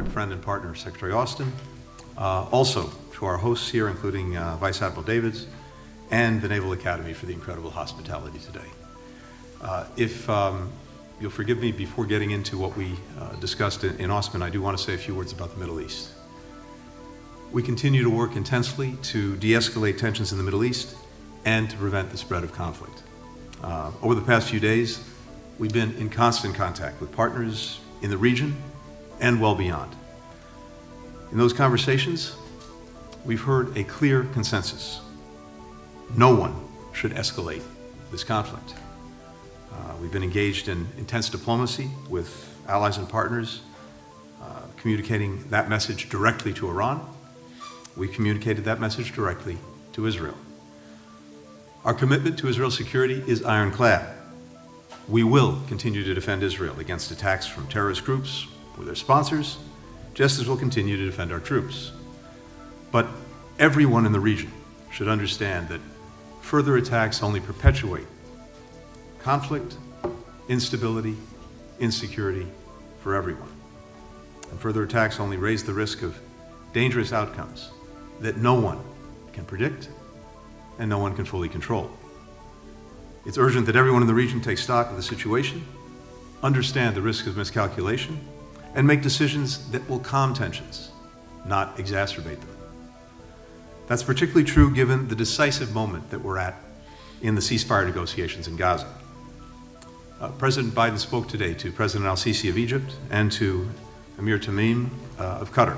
my friend and partner, Secretary Austin, also to our hosts here, including Vice Admiral Davids, and the Naval Academy for the incredible hospitality today. If you'll forgive me, before getting into what we discussed in Austin, I do want to say a few words about the Middle East. We continue to work intensely to de-escalate tensions in the Middle East and to prevent the spread of conflict. Over the past few days, we've been in constant contact with partners in the region and well beyond. In those conversations, we've heard a clear consensus. No one should escalate this conflict. We've been engaged in intense diplomacy with allies and partners, communicating that message directly to Iran. We communicated that message directly to Israel. Our commitment to Israel's security is ironclad. We will continue to defend Israel against attacks from terrorist groups or their sponsors, just as we'll continue to defend our troops. But everyone in the region should understand that further attacks only perpetuate conflict, instability, insecurity for everyone. And further attacks only raise the risk of dangerous outcomes that no one can predict and no one can fully control. It's urgent that everyone in the region take stock of the situation, understand the risk of miscalculation, and make decisions that will calm tensions, not exacerbate them. That's particularly true given the decisive moment that we're at in the ceasefire negotiations in Gaza. President Biden spoke today to President al-Sisi of Egypt and to Emir Tamim of Qatar.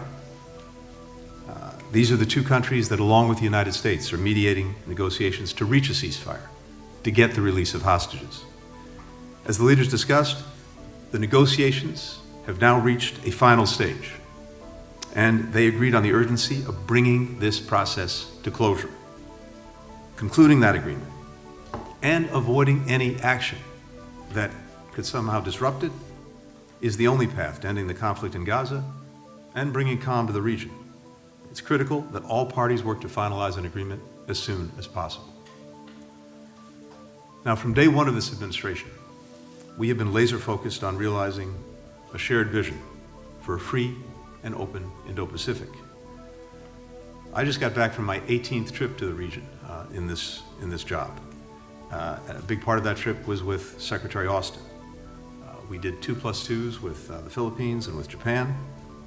These are the two countries that, along with the United States, are mediating negotiations to reach a ceasefire, to get the release of hostages. As the leaders discussed, the negotiations have now reached a final stage, and they agreed on the urgency of bringing this process to closure. Concluding that agreement and avoiding any action that could somehow disrupt it is the only path to ending the conflict in Gaza and bringing calm to the region. It's critical that all parties work to finalize an agreement as soon as possible. Now, from day one of this administration, we have been laser focused on realizing a shared vision for a free and open Indo-Pacific. I just got back from my 18th trip to the region in this job. A big part of that trip was with Secretary Austin. We did 2+2s with the Philippines and with Japan.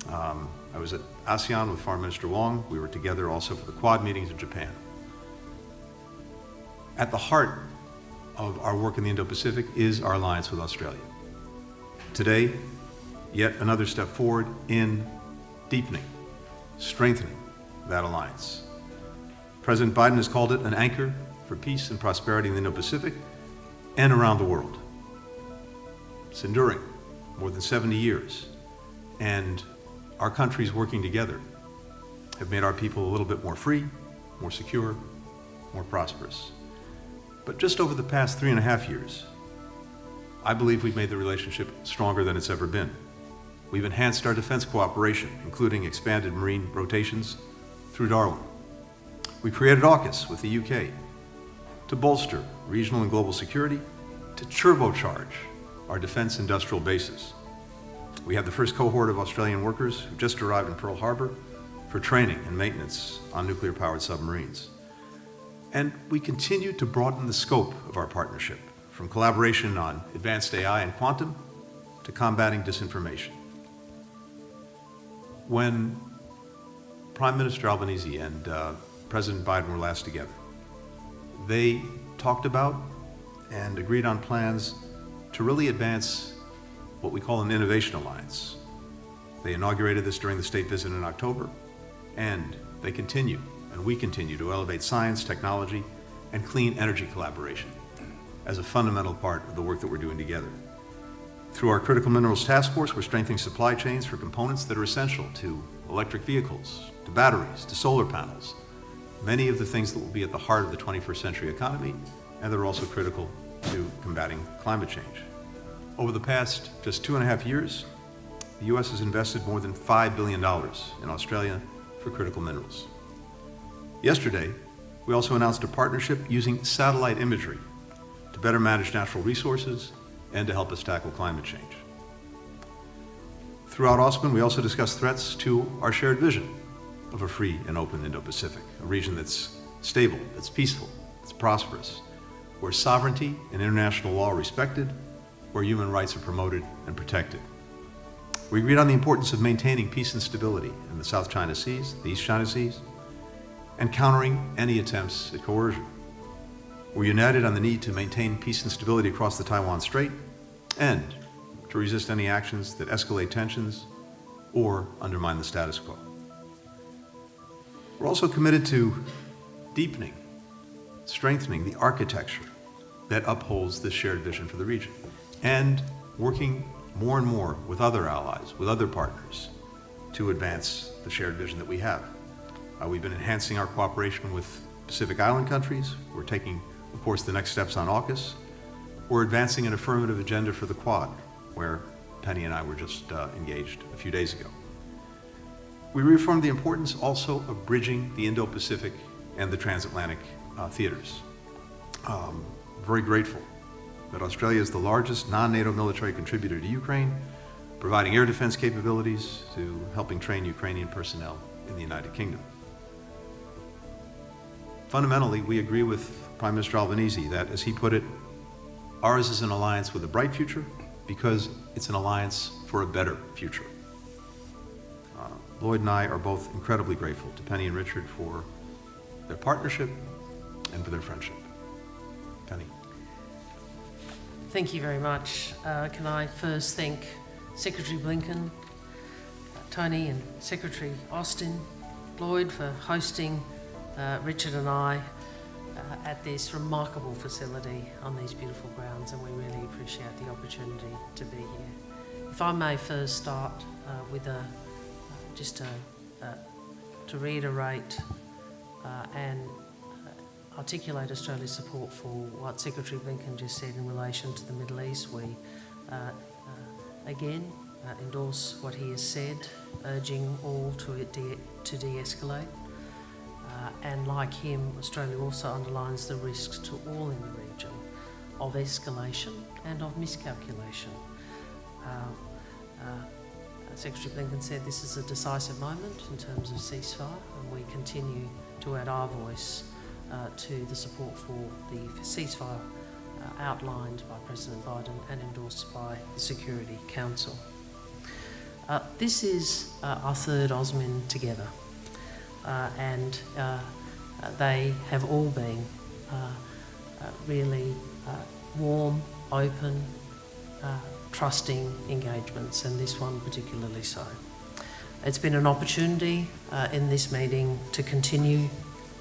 I was at ASEAN with Foreign Minister Wong. We were together also for the Quad meetings in Japan. At the heart of our work in the Indo-Pacific is our alliance with Australia. Today, yet another step forward in deepening, strengthening that alliance. President Biden has called it an anchor for peace and prosperity in the Indo-Pacific and around the world. It's enduring more than 70 years, and our countries working together have made our people a little bit more free, more secure, more prosperous. But just over the past 3.5 years, I believe we've made the relationship stronger than it's ever been. We've enhanced our defense cooperation, including expanded marine rotations through Darwin. We created AUKUS with the UK to bolster regional and global security, to turbocharge our defense industrial bases. We have the first cohort of Australian workers who just arrived in Pearl Harbor for training and maintenance on nuclear-powered submarines. And we continue to broaden the scope of our partnership, from collaboration on advanced AI and quantum to combating disinformation. When Prime Minister Albanese and President Biden were last together, they talked about and agreed on plans to really advance what we call an innovation alliance. They inaugurated this during the state visit in October, and they continue, and we continue to elevate science, technology, and clean energy collaboration as a fundamental part of the work that we're doing together. Through our Critical Minerals Task Force, we're strengthening supply chains for components that are essential to electric vehicles, to batteries, to solar panels, many of the things that will be at the heart of the 21st century economy, and they're also critical to combating climate change. Over the past just 2.5 years, the U.S. has invested more than $5 billion in Australia for critical minerals. Yesterday, we also announced a partnership using satellite imagery to better manage natural resources and to help us tackle climate change. Throughout Osman, we also discussed threats to our shared vision of a free and open Indo-Pacific, a region that's stable, that's peaceful, that's prosperous, where sovereignty and international law are respected, where human rights are promoted and protected. We agreed on the importance of maintaining peace and stability in the South China Seas, the East China Seas, and countering any attempts at coercion. We're united on the need to maintain peace and stability across the Taiwan Strait and to resist any actions that escalate tensions or undermine the status quo. We're also committed to deepening, strengthening the architecture that upholds this shared vision for the region, and working more and more with other allies, with other partners, to advance the shared vision that we have. We've been enhancing our cooperation with Pacific Island countries. We're taking, of course, the next steps on AUKUS. We're advancing an affirmative agenda for the Quad, where Penny and I were just engaged a few days ago. We reaffirmed the importance also of bridging the Indo-Pacific and the transatlantic theaters. Very grateful that Australia is the largest non-NATO military contributor to Ukraine, providing air defense capabilities to helping train Ukrainian personnel in the United Kingdom. Fundamentally, we agree with Prime Minister Albanese that, as he put it, ours is an alliance with a bright future because it's an alliance for a better future. Lloyd and I are both incredibly grateful to Penny and Richard for their partnership and for their friendship. Penny. Thank you very much. Can I first thank Secretary Blinken, Tony and Secretary Austin, Lloyd for hosting Richard and I at this remarkable facility on these beautiful grounds, and we really appreciate the opportunity to be here. If I may first start with to reiterate and articulate Australia's support for what Secretary Blinken just said in relation to the Middle East. We again endorse what he has said, urging all to de-escalate. And like him, Australia also underlines the risks to all in the region of escalation and of miscalculation. Secretary Blinken said this is a decisive moment in terms of ceasefire, and we continue to add our voice to the support for the ceasefire outlined by President Biden and endorsed by the Security Council. This is our third OSMIN together, and they have all been really warm, open, trusting engagements, and this one particularly so. It's been an opportunity in this meeting to continue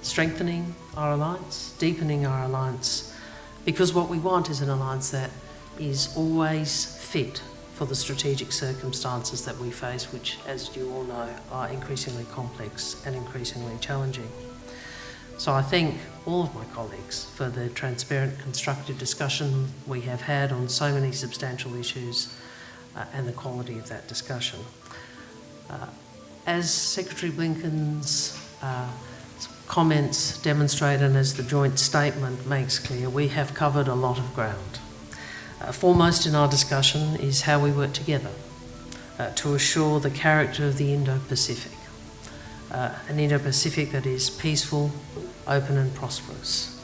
strengthening our alliance, deepening our alliance, because what we want is an alliance that is always fit for the strategic circumstances that we face, which, as you all know, are increasingly complex and increasingly challenging. So I thank all of my colleagues for the transparent, constructive discussion we have had on so many substantial issues and the quality of that discussion. As Secretary Blinken's comments demonstrate, and as the joint statement makes clear, we have covered a lot of ground. Foremost in our discussion is how we work together to assure the character of the Indo-Pacific, an Indo-Pacific that is peaceful, open and prosperous,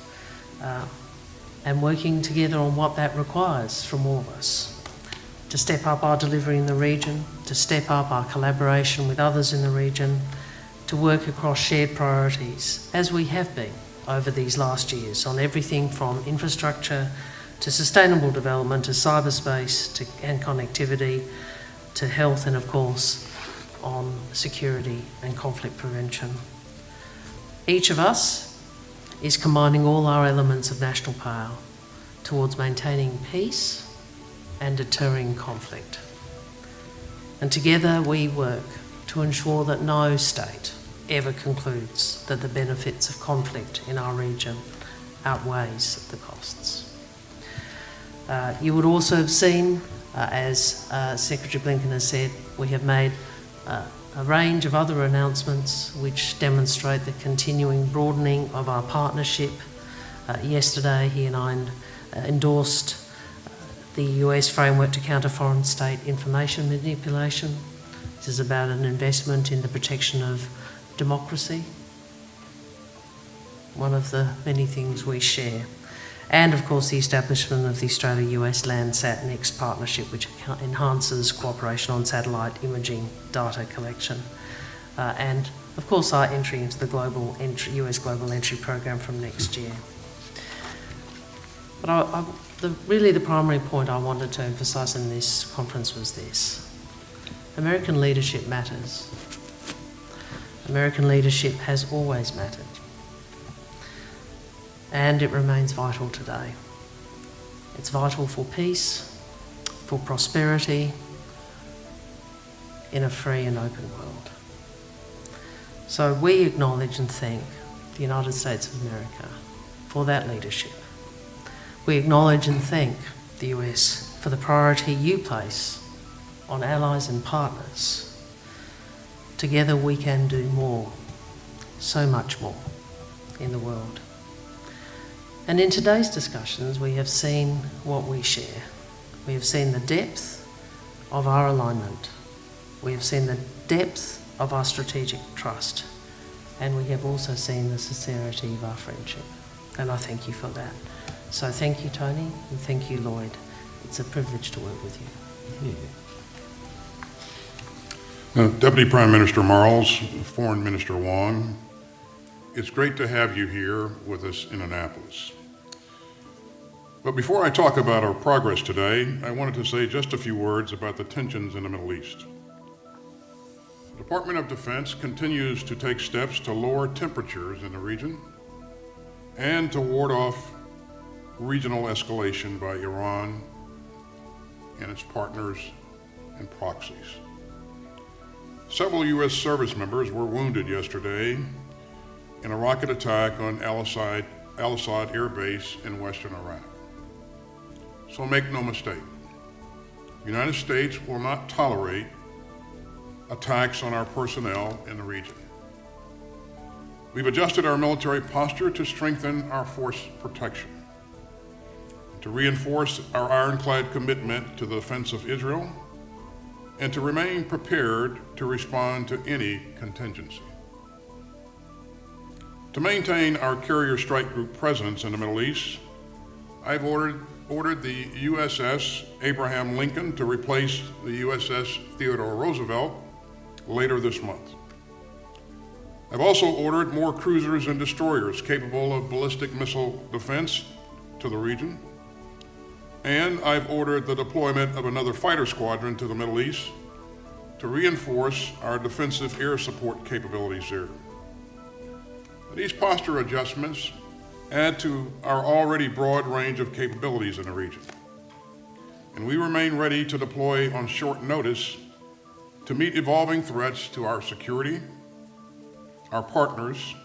and working together on what that requires from all of us. To step up our delivery in the region, to step up our collaboration with others in the region, to work across shared priorities, as we have been over these last years, on everything from infrastructure to sustainable development, to cyberspace and connectivity, to health, and of course on security and conflict prevention. Each of us is combining all our elements of national power towards maintaining peace and deterring conflict. And together we work to ensure that no state ever concludes that the benefits of conflict in our region outweighs the costs. You would also have seen, as Secretary Blinken has said, we have made a range of other announcements which demonstrate the continuing broadening of our partnership. Yesterday, he and I endorsed the US framework to counter foreign state information manipulation. It is about an investment in the protection of democracy, one of the many things we share. And of course the establishment of the Australia-US Landsat Next partnership, which enhances cooperation on satellite imaging data collection. And of course our entry into the US Global Entry Program from next year. But really the primary point I wanted to emphasise in this conference was this. American leadership matters. American leadership has always mattered. And it remains vital today. It's vital for peace, for prosperity, in a free and open world. So we acknowledge and thank the United States of America for that leadership. We acknowledge and thank the US for the priority you place on allies and partners. Together we can do more, so much more, in the world. And in today's discussions, we have seen what we share. We have seen the depth of our alignment. We have seen the depth of our strategic trust. And we have also seen the sincerity of our friendship. And I thank you for that. So thank you, Tony, and thank you, Lloyd. It's a privilege to work with you. Deputy Prime Minister Marles, Foreign Minister Wong, it's great to have you here with us in Annapolis. But before I talk about our progress today, I wanted to say just a few words about the tensions in the Middle East. The Department of Defense continues to take steps to lower temperatures in the region and to ward off regional escalation by Iran and its partners and proxies. Several U.S. service members were wounded yesterday in a rocket attack on Al-Assad Air Base in western Iraq. So make no mistake, the United States will not tolerate attacks on our personnel in the region. We've adjusted our military posture to strengthen our force protection, to reinforce our ironclad commitment to the defense of Israel, and to remain prepared to respond to any contingency. To maintain our carrier strike group presence in the Middle East, I've ordered the USS Abraham Lincoln to replace the USS Theodore Roosevelt later this month. I've also ordered more cruisers and destroyers capable of ballistic missile defense to the region. And I've ordered the deployment of another fighter squadron to the Middle East to reinforce our defensive air support capabilities there. These posture adjustments add to our already broad range of capabilities in the region. And we remain ready to deploy on short notice to meet evolving threats to our security, our partners,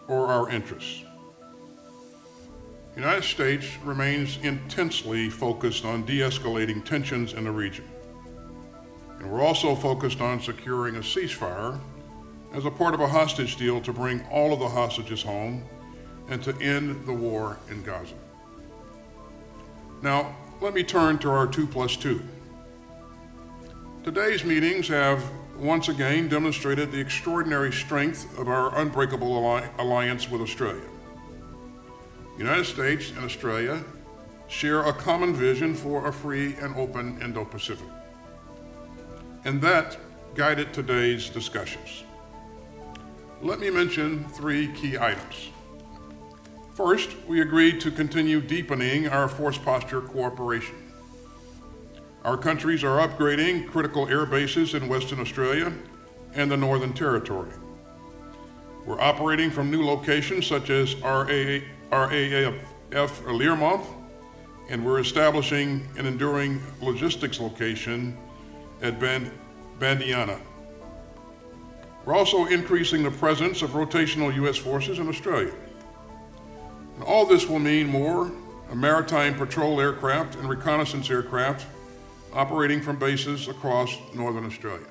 or our interests. The United States remains intensely focused on de-escalating tensions in the region. And we're also focused on securing a ceasefire as a part of a hostage deal to bring all of the hostages home and to end the war in Gaza. Now, let me turn to our 2+2. Today's meetings have once again demonstrated the extraordinary strength of our unbreakable alliance with Australia. The United States and Australia share a common vision for a free and open Indo-Pacific. And that guided today's discussions. Let me mention 3 key items. First, we agreed to continue deepening our force posture cooperation. Our countries are upgrading critical air bases in Western Australia and the Northern Territory. We're operating from new locations such as RAAF Learmonth, and we're establishing an enduring logistics location at Bandiana. We're also increasing the presence of rotational U.S. forces in Australia. And all this will mean more maritime patrol aircraft and reconnaissance aircraft operating from bases across Northern Australia.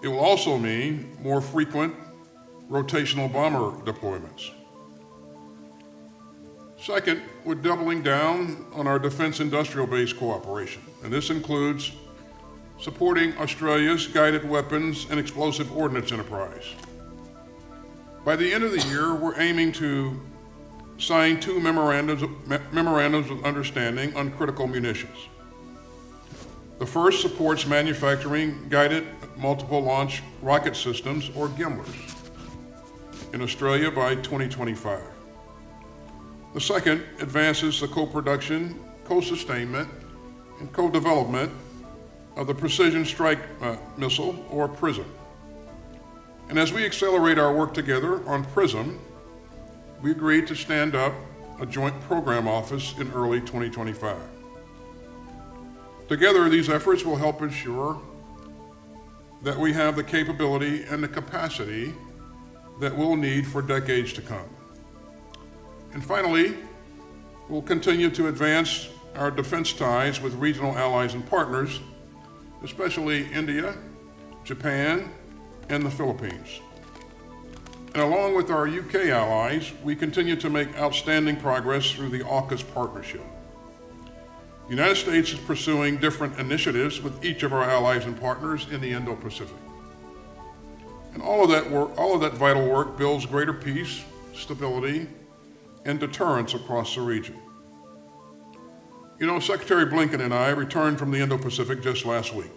It will also mean more frequent rotational bomber deployments. Second, we're doubling down on our defense industrial base cooperation, and this includes supporting Australia's guided weapons and explosive ordnance enterprise. By the end of the year, we're aiming to sign 2 memorandums of understanding on critical munitions. The first supports manufacturing guided multiple launch rocket systems, or GMLRS, in Australia by 2025. The second advances the co-production, co-sustainment, and co-development of the Precision Strike Missile, or PrSM. And as we accelerate our work together on PrSM, we agreed to stand up a joint program office in early 2025. Together, these efforts will help ensure that we have the capability and the capacity that we'll need for decades to come. And finally, we'll continue to advance our defense ties with regional allies and partners, especially India, Japan, and the Philippines. And along with our UK allies, we continue to make outstanding progress through the AUKUS partnership. The United States is pursuing different initiatives with each of our allies and partners in the Indo-Pacific. And all of that vital work builds greater peace, stability, and deterrence across the region. You know, Secretary Blinken and I returned from the Indo-Pacific just last week.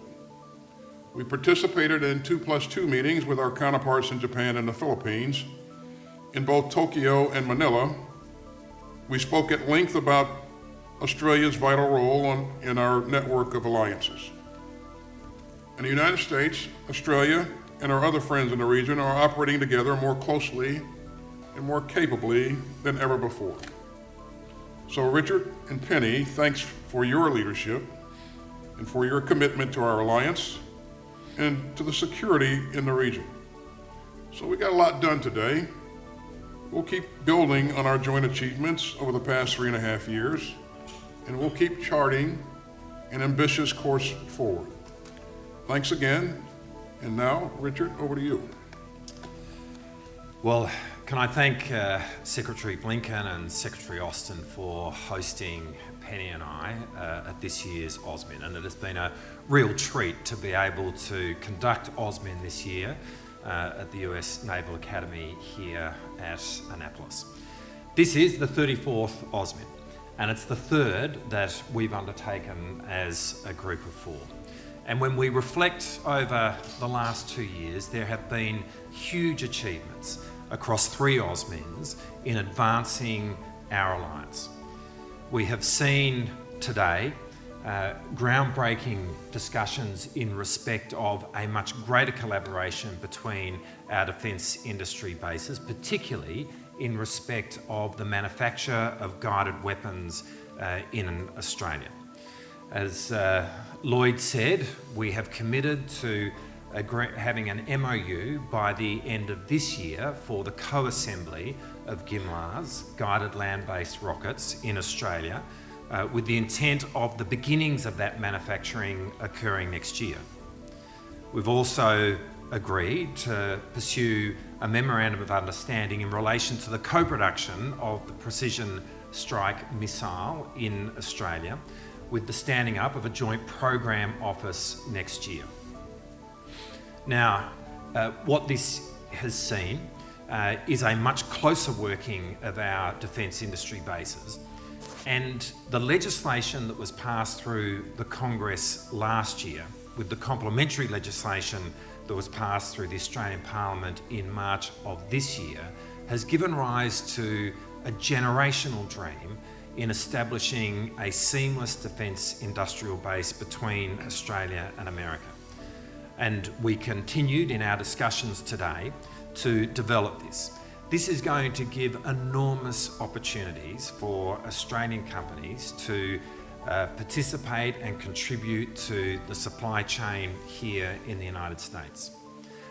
We participated in 2+2 meetings with our counterparts in Japan and the Philippines. In both Tokyo and Manila, we spoke at length about Australia's vital role in our network of alliances. And the United States, Australia, and our other friends in the region are operating together more closely and more capably than ever before. So Richard and Penny, thanks for your leadership and for your commitment to our alliance and to the security in the region. So we got a lot done today. We'll keep building on our joint achievements over the past 3.5 years, and we'll keep charting an ambitious course forward. Thanks again, and now, Richard, over to you. Well, can I thank Secretary Blinken and Secretary Austin for hosting Penny and I at this year's AUSMIN, and it has been a real treat to be able to conduct AUSMIN this year at the US Naval Academy here at Annapolis. This is the 34th AUSMIN, and it's the third that we've undertaken as a group of 4. And when we reflect over the last 2 years, there have been huge achievements across 3 AUSMINs in advancing our alliance. We have seen today groundbreaking discussions in respect of a much greater collaboration between our defence industry bases, particularly in respect of the manufacture of guided weapons in Australia. As Lloyd said, we have committed to having an MOU by the end of this year for the co-assembly of GMLRS, guided land-based rockets, in Australia, with the intent of the beginnings of that manufacturing occurring next year. We've also agreed to pursue a memorandum of understanding in relation to the co-production of the Precision Strike Missile in Australia, with the standing up of a joint program office next year. Now, what this has seen is a much closer working of our defence industry bases, and the legislation that was passed through the Congress last year, with the complementary legislation that was passed through the Australian Parliament in March of this year, has given rise to a generational dream in establishing a seamless defence industrial base between Australia and America. And we continued in our discussions today to develop this. This is going to give enormous opportunities for Australian companies to participate and contribute to the supply chain here in the United States.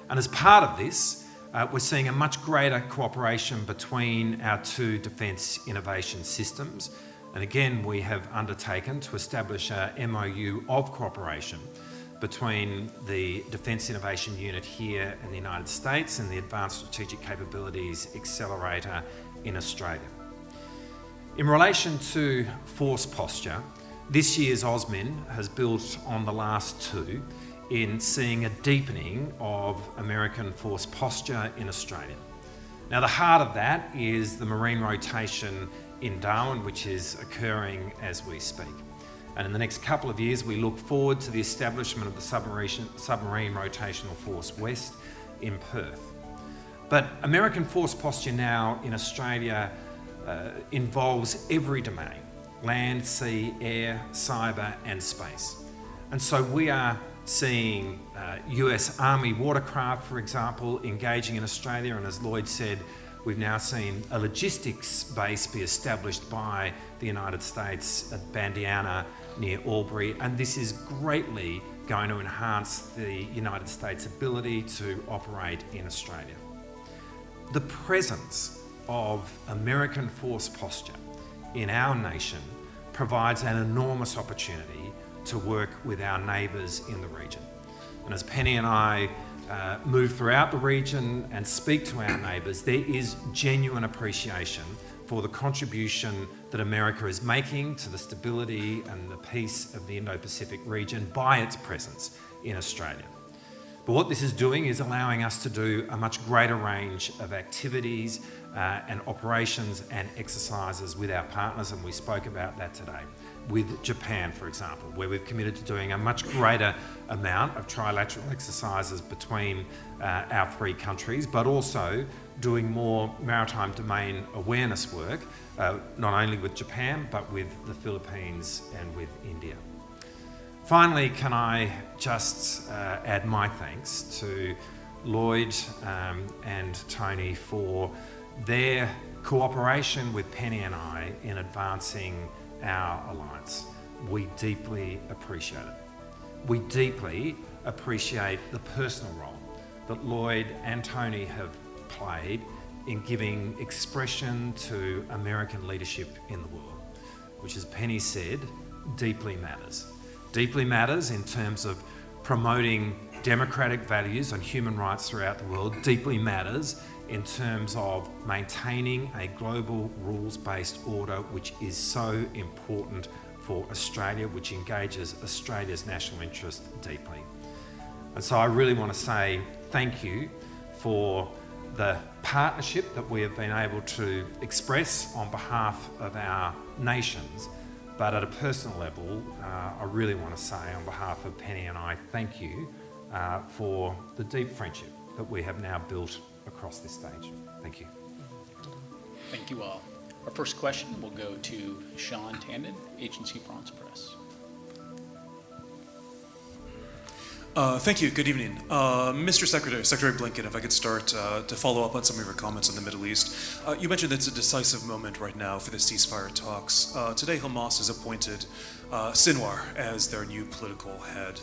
And as part of this, we're seeing a much greater cooperation between our 2 defence innovation systems. And again, we have undertaken to establish a MOU of cooperation between the Defence Innovation Unit here in the United States and the Advanced Strategic Capabilities Accelerator in Australia. In relation to force posture, This year's OSMIN has built on the last two in seeing a deepening of American force posture in Australia. Now, the heart of that is the marine rotation in Darwin, which is occurring as we speak. And in the next couple of years, we look forward to the establishment of the Submarine Rotational Force West in Perth. But American force posture now in Australia involves every domain: land, sea, air, cyber and space. And so we are seeing US Army watercraft, for example, engaging in Australia, and as Lloyd said, we've now seen a logistics base be established by the United States at Bandiana near Albury, and this is greatly going to enhance the United States' ability to operate in Australia. The presence of American force posture in our nation provides an enormous opportunity to work with our neighbours in the region. And as Penny and I move throughout the region and speak to our neighbours, there is genuine appreciation for the contribution that America is making to the stability and the peace of the Indo-Pacific region by its presence in Australia. But what this is doing is allowing us to do a much greater range of activities and operations and exercises with our partners, and we spoke about that today. With Japan, for example, where we've committed to doing a much greater amount of trilateral exercises between our three countries, but also doing more maritime domain awareness work, not only with Japan, but with the Philippines and with India. Finally, can I just add my thanks to Lloyd and Tony for their cooperation with Penny and I in advancing our alliance. We deeply appreciate it. We deeply appreciate the personal role that Lloyd and Tony have played in giving expression to American leadership in the world, which, as Penny said, deeply matters. Deeply matters in terms of promoting democratic values and human rights throughout the world. Deeply matters in terms of maintaining a global rules-based order, which is so important for Australia, which engages Australia's national interest deeply. And so I really want to say thank you for the partnership that we have been able to express on behalf of our nations. But at a personal level, I really want to say on behalf of Penny and I, thank you for the deep friendship that we have now built across this stage. Thank you. Thank you all. Our first question will go to Sean Tandon, Agency France Press. Thank you. Good evening. Mr. Secretary Blinken, if I could start to follow up on some of your comments on the Middle East. You mentioned it's a decisive moment right now for the ceasefire talks. Today, Hamas has appointed Sinwar as their new political head.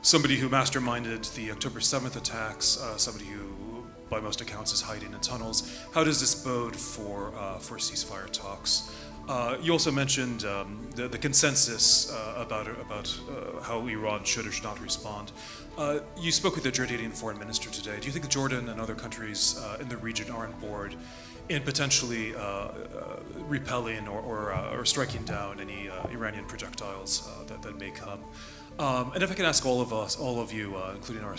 Somebody who masterminded the October 7th attacks, somebody who, by most accounts, is hiding in tunnels. How does this bode for ceasefire talks? You also mentioned the consensus about how Iran should or should not respond. You spoke with the Jordanian foreign minister today. Do you think Jordan and other countries in the region are on board in potentially repelling or striking down any Iranian projectiles that may come? And if I can ask all of you, including our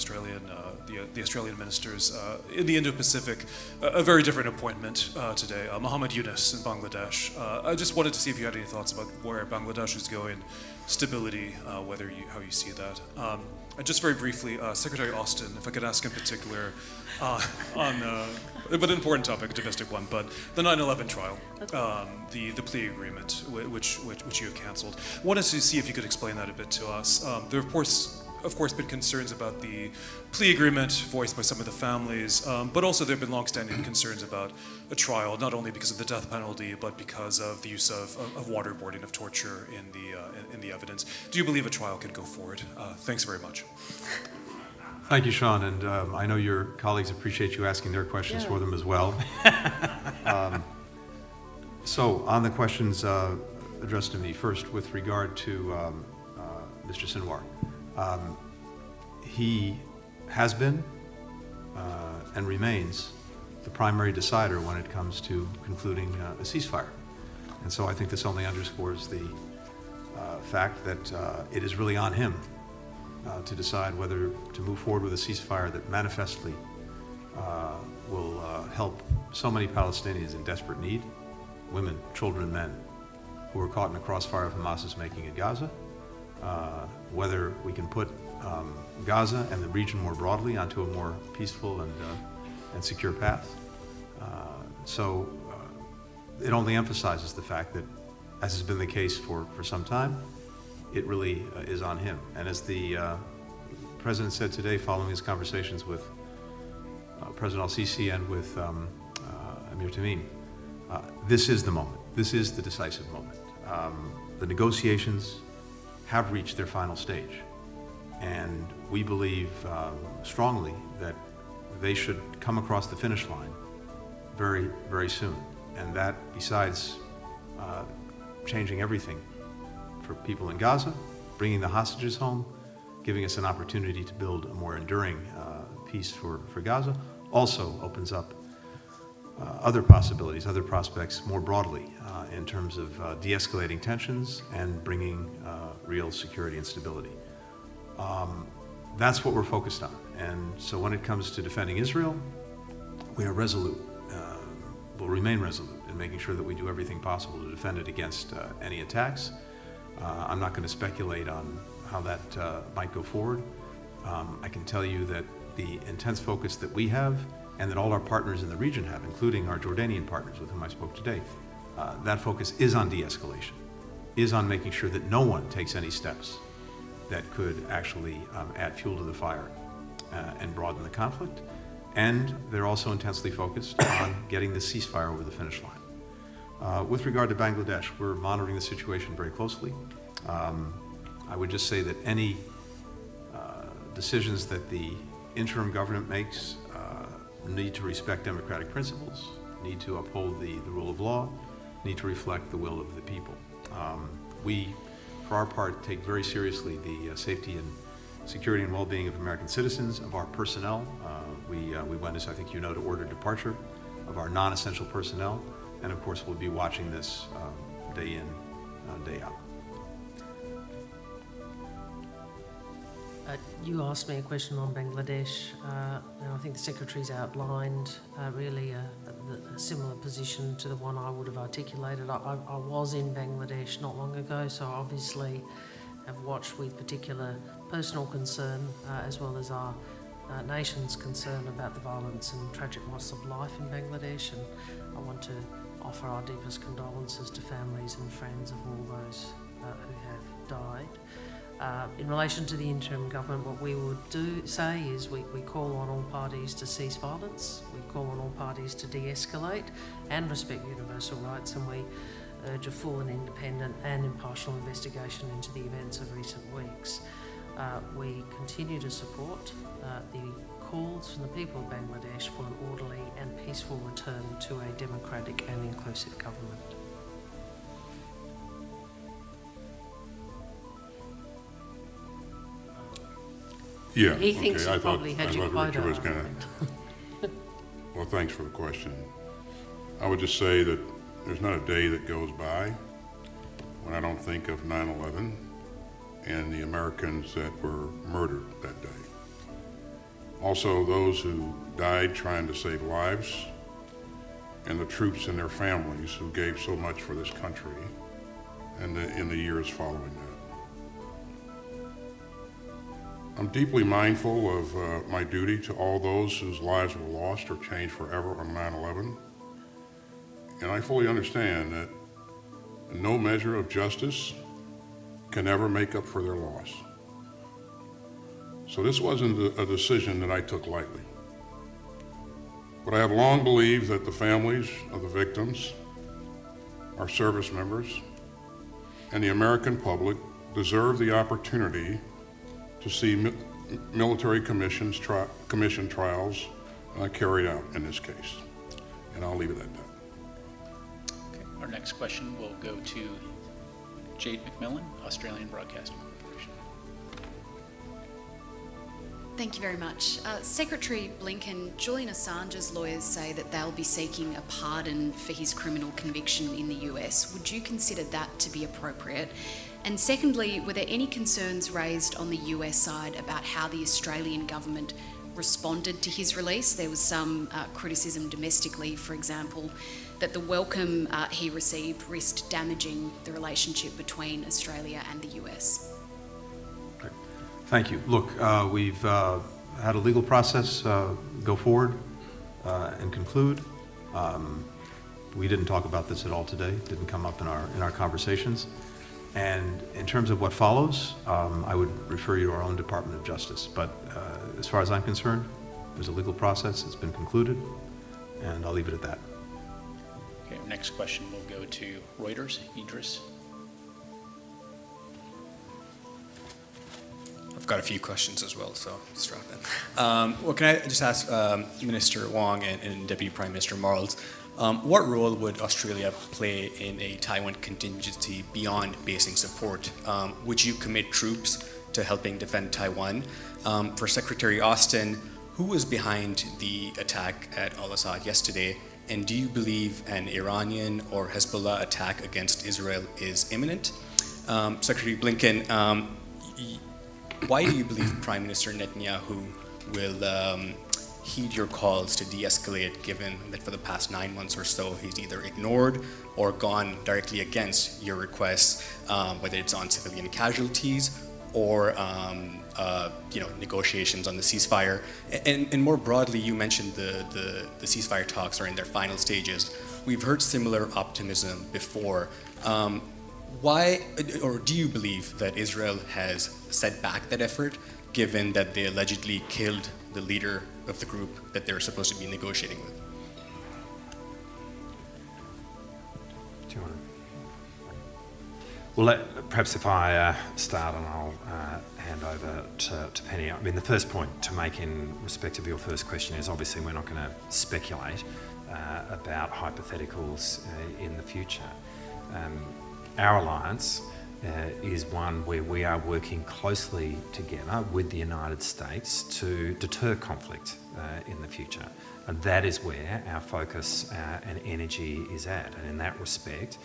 the Australian ministers, in the Indo-Pacific, a very different appointment today, Mohammed Yunus in Bangladesh. I just wanted to see if you had any thoughts about where Bangladesh is going, stability, how you see that. And just very briefly, Secretary Austin, if I could ask in particular on, but an important topic, a domestic one, but the 9/11 trial, the plea agreement, which you have canceled. I wanted to see if you could explain that a bit to us. There have, of course, been concerns about the plea agreement voiced by some of the families, but also there have been longstanding concerns about a trial, not only because of the death penalty, but because of the use of waterboarding, of torture in the evidence. Do you believe a trial can go forward? Thanks very much. Thank you, Sean, and I know your colleagues appreciate you asking their questions for them as well. So on the questions addressed to me, first with regard to Mr. Sinwar. He has been and remains the primary decider when it comes to concluding a ceasefire. And so I think this only underscores the fact that it is really on him to decide whether to move forward with a ceasefire that manifestly will help so many Palestinians in desperate need, women, children, men, who are caught in the crossfire of Hamas is making at Gaza, whether we can put Gaza and the region more broadly onto a more peaceful and secure path. So it only emphasizes the fact that, as has been the case for some time, it really is on him. And as the President said today, following his conversations with President al-Sisi and with Amir Tamim, this is the moment. This is the decisive moment. The negotiations have reached their final stage, and we believe strongly that they should come across the finish line very, very soon. And that, besides changing everything for people in Gaza, bringing the hostages home, giving us an opportunity to build a more enduring peace for Gaza, also opens up other possibilities, other prospects more broadly in terms of de-escalating tensions and bringing real security and stability. That's what we're focused on. And so when it comes to defending Israel, we are resolute, will remain resolute in making sure that we do everything possible to defend it against any attacks. I'm not going to speculate on how that might go forward. I can tell you that the intense focus that we have and that all our partners in the region have, including our Jordanian partners with whom I spoke today, that focus is on de-escalation, is on making sure that no one takes any steps that could actually add fuel to the fire and broaden the conflict. And they're also intensely focused on getting the ceasefire over the finish line. With regard to Bangladesh, we're monitoring the situation very closely. I would just say that any decisions that the interim government makes need to respect democratic principles, need to uphold the rule of law, need to reflect the will of the people. We, for our part, take very seriously the safety and security and well-being of American citizens, of our personnel. We went, as I think you know, to order departure of our non-essential personnel, and of course we'll be watching this day in, day out. You asked me a question on Bangladesh, and I think the Secretary's outlined really a similar position to the one I would have articulated. I was in Bangladesh not long ago, so obviously have watched with particular personal concern, as well as our nation's concern about the violence and tragic loss of life in Bangladesh, and I want to offer our deepest condolences to families and friends of all those who have died. In relation to the interim government, what we would say is we call on all parties to cease violence, we call on all parties to de-escalate and respect universal rights, and we urge a full and independent and impartial investigation into the events of recent weeks. We continue to support the calls from the people of Bangladesh for an orderly and peaceful return to a democratic and inclusive government. Yeah, He thinks okay. he probably had your quota. Richard was gonna. Well, thanks for the question. I would just say that there's not a day that goes by when I don't think of 9/11 and the Americans that were murdered that day. Also, those who died trying to save lives, and the troops and their families who gave so much for this country and in the years following that. I'm deeply mindful of my duty to all those whose lives were lost or changed forever on 9/11. And I fully understand that no measure of justice can ever make up for their loss. So this wasn't a decision that I took lightly. But I have long believed that the families of the victims, our service members, and the American public deserve the opportunity to see military commission trials carried out in this case. And I'll leave it at that. Okay. Our next question will go to Jade McMillan, Australian Broadcasting Corporation. Thank you very much. Secretary Blinken, Julian Assange's lawyers say that they'll be seeking a pardon for his criminal conviction in the US. Would you consider that to be appropriate? And secondly, were there any concerns raised on the US side about how the Australian government responded to his release? There was some criticism domestically, for example, that the welcome he received risked damaging the relationship between Australia and the US. Okay. Thank you. Look, we've had a legal process go forward and conclude. We didn't talk about this at all today. It didn't come up in our conversations. And in terms of what follows, I would refer you to our own Department of Justice. But as far as I'm concerned, there's a legal process. It's been concluded, and I'll leave it at that. Okay, our next question will go to Reuters. Idris. I've got a few questions as well, so strap in. Well, can I just ask Minister Wong and Deputy Prime Minister Marles, what role would Australia play in a Taiwan contingency beyond basing support? Would you commit troops to helping defend Taiwan? For Secretary Austin, who was behind the attack at Al-Assad yesterday? And do you believe an Iranian or Hezbollah attack against Israel is imminent? Secretary Blinken, why do you believe Prime Minister Netanyahu will heed your calls to de-escalate, given that for the past 9 months or so he's either ignored or gone directly against your requests, whether it's on civilian casualties or negotiations on the ceasefire? And more broadly, you mentioned the ceasefire talks are in their final stages. We've heard similar optimism before. Why, or do you believe that Israel has set back that effort, given that they allegedly killed the leader of the group that they're supposed to be negotiating with? Do you want to? Well, perhaps if I start and I'll hand over to Penny. I mean, the first point to make in respect of your first question is obviously we're not going to speculate about hypotheticals in the future. Our alliance is one where we are working closely together with the United States to deter conflict in the future. And that is where our focus and energy is at. And in that respect,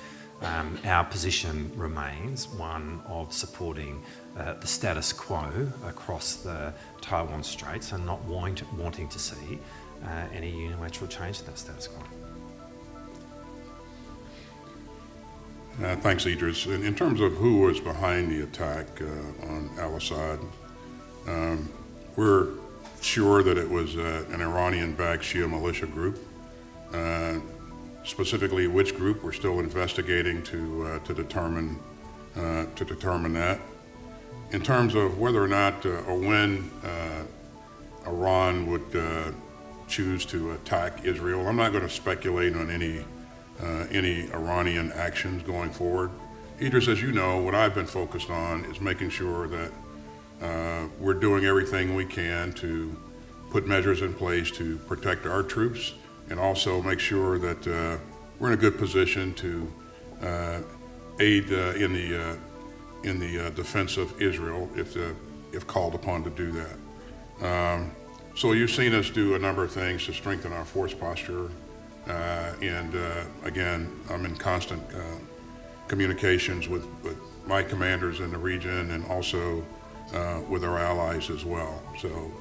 our position remains one of supporting the status quo across the Taiwan Straits and not wanting to see any unilateral change to that status quo. Thanks, Idris. In terms of who was behind the attack on Al-Assad, we're sure that it was an Iranian-backed Shia militia group. Specifically, which group we're still investigating to determine that. In terms of whether or not or when Iran would choose to attack Israel, I'm not going to speculate on any Iranian actions going forward. Idris, as you know, what I've been focused on is making sure that we're doing everything we can to put measures in place to protect our troops and also make sure that we're in a good position to aid in the defense of Israel if called upon to do that. So you've seen us do a number of things to strengthen our force posture. And again, I'm in constant communications with my commanders in the region and also with our allies as well. So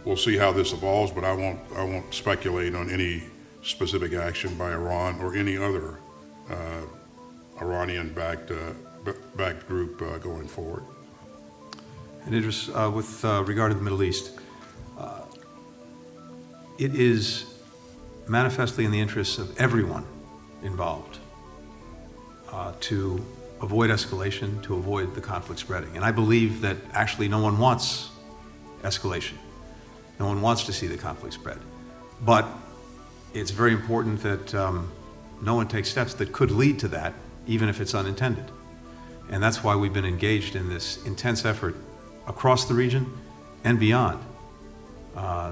we'll see how this evolves, but I won't speculate on any specific action by Iran or any other Iranian-backed group going forward. And Idris, with regard to the Middle East, it is manifestly in the interests of everyone involved to avoid escalation, to avoid the conflict spreading. And I believe that actually no one wants escalation. No one wants to see the conflict spread. But it's very important that no one takes steps that could lead to that, even if it's unintended. And that's why we've been engaged in this intense effort across the region and beyond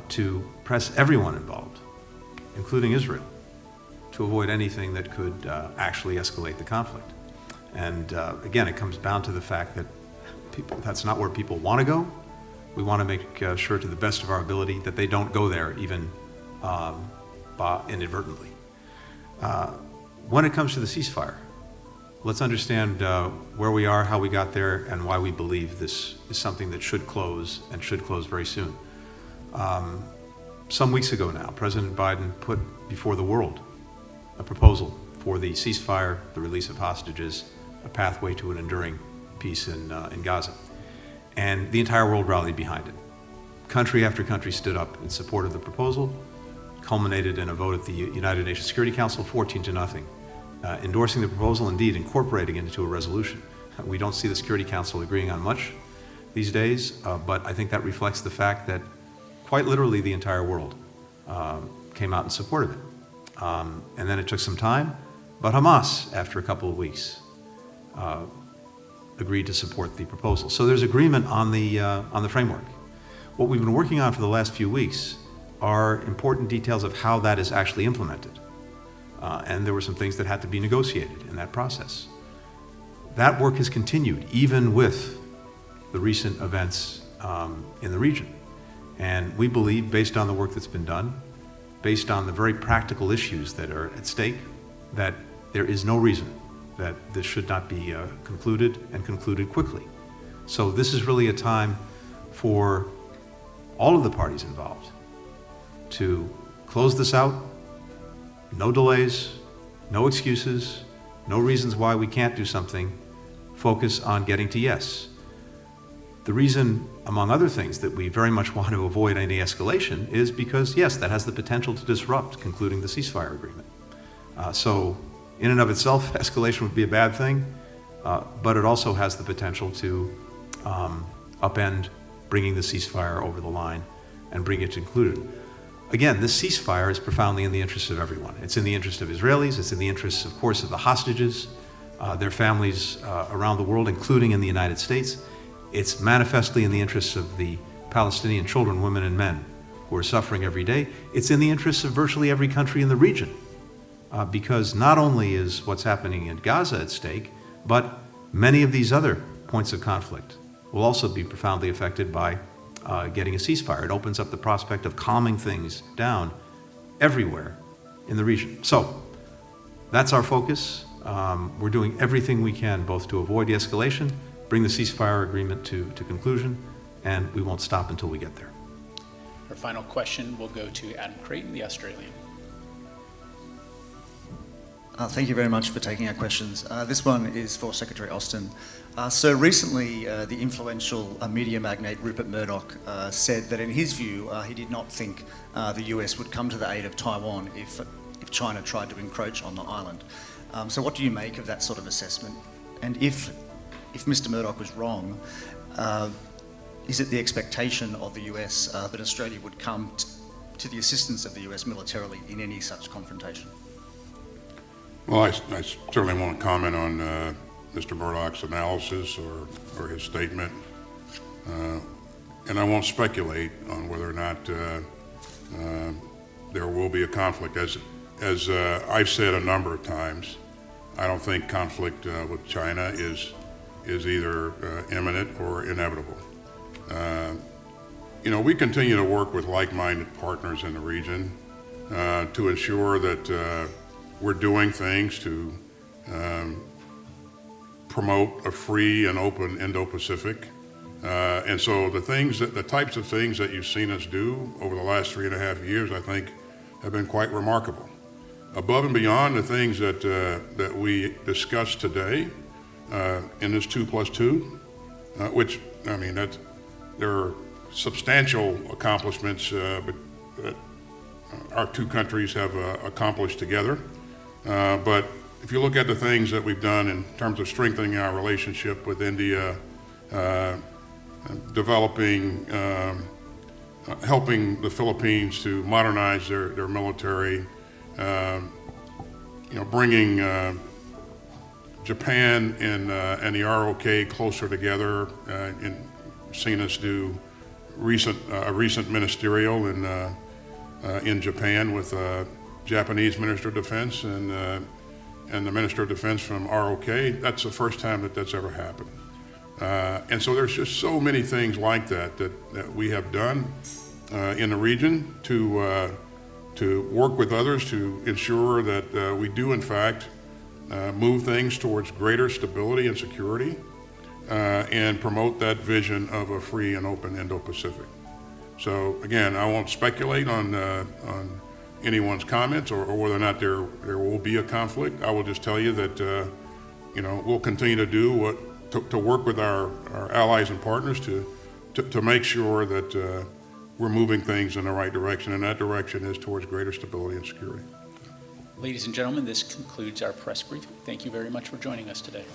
to press everyone involved, including Israel, to avoid anything that could actually escalate the conflict. And again, it comes down to the fact that that's not where people want to go. We want to make sure to the best of our ability that they don't go there, even inadvertently. When it comes to the ceasefire, let's understand where we are, how we got there, and why we believe this is something that should close, and should close very soon. Some weeks ago now, President Biden put before the world a proposal for the ceasefire, the release of hostages, a pathway to an enduring peace in Gaza. And the entire world rallied behind it. Country after country stood up in support of the proposal, culminated in a vote at the United Nations Security Council, 14-0, endorsing the proposal, indeed incorporating it into a resolution. We don't see the Security Council agreeing on much these days, but I think that reflects the fact that quite literally the entire world came out in support of it. And then it took some time, but Hamas, after a couple of weeks, agreed to support the proposal. So there's agreement on the framework. What we've been working on for the last few weeks are important details of how that is actually implemented. And there were some things that had to be negotiated in that process. That work has continued, even with the recent events in the region. And we believe, based on the work that's been done, based on the very practical issues that are at stake, that there is no reason that this should not be concluded, and concluded quickly. So this is really a time for all of the parties involved to close this out. No delays, no excuses, no reasons why we can't do something. Focus on getting to yes. The reason, among other things, that we very much want to avoid any escalation is because, yes, that has the potential to disrupt concluding the ceasefire agreement. So in and of itself, escalation would be a bad thing, but it also has the potential to upend bringing the ceasefire over the line and bring it to conclusion. Again, this ceasefire is profoundly in the interest of everyone. It's in the interest of Israelis, it's in the interest, of course, of the hostages, their families around the world, including in the United States. It's manifestly in the interests of the Palestinian children, women, and men who are suffering every day. It's in the interests of virtually every country in the region, because not only is what's happening in Gaza at stake, but many of these other points of conflict will also be profoundly affected by getting a ceasefire. It opens up the prospect of calming things down everywhere in the region. So that's our focus. We're doing everything we can both to avoid the escalation, bring the ceasefire agreement to conclusion, and we won't stop until we get there. Our final question will go to Adam Creighton, the Australian. Thank you very much for taking our questions. This one is for Secretary Austin. So recently, the influential media magnate Rupert Murdoch said that in his view, he did not think the US would come to the aid of Taiwan if China tried to encroach on the island. So what do you make of that sort of assessment? And if Mr. Murdoch was wrong, is it the expectation of the US that Australia would come to the assistance of the US militarily in any such confrontation? Well, I certainly won't comment on Mr. Murdoch's analysis or his statement, and I won't speculate on whether or not there will be a conflict. As I've said a number of times, I don't think conflict with China is either imminent or inevitable. We continue to work with like-minded partners in the region to ensure that we're doing things to promote a free and open Indo-Pacific. And so the types of things that you've seen us do over the last 3.5 years, I think, have been quite remarkable. Above and beyond the things that we discussed today in this 2+2, which, I mean, there are substantial accomplishments that our two countries have accomplished together. But if you look at the things that we've done in terms of strengthening our relationship with India, developing, helping the Philippines to modernize their military, bringing Japan and the ROK closer together, and seen us do a recent ministerial in Japan with Japanese Minister of Defense and the Minister of Defense from ROK. That's the first time that's ever happened. And so there's just so many things like that we have done in the region to work with others to ensure that we do in fact move things towards greater stability and security, and promote that vision of a free and open Indo-Pacific. So again, I won't speculate on anyone's comments or whether or not there will be a conflict. I will just tell you that we'll continue to do to work with our allies and partners to make sure that we're moving things in the right direction, and that direction is towards greater stability and security. Ladies and gentlemen, this concludes our press briefing. Thank you very much for joining us today.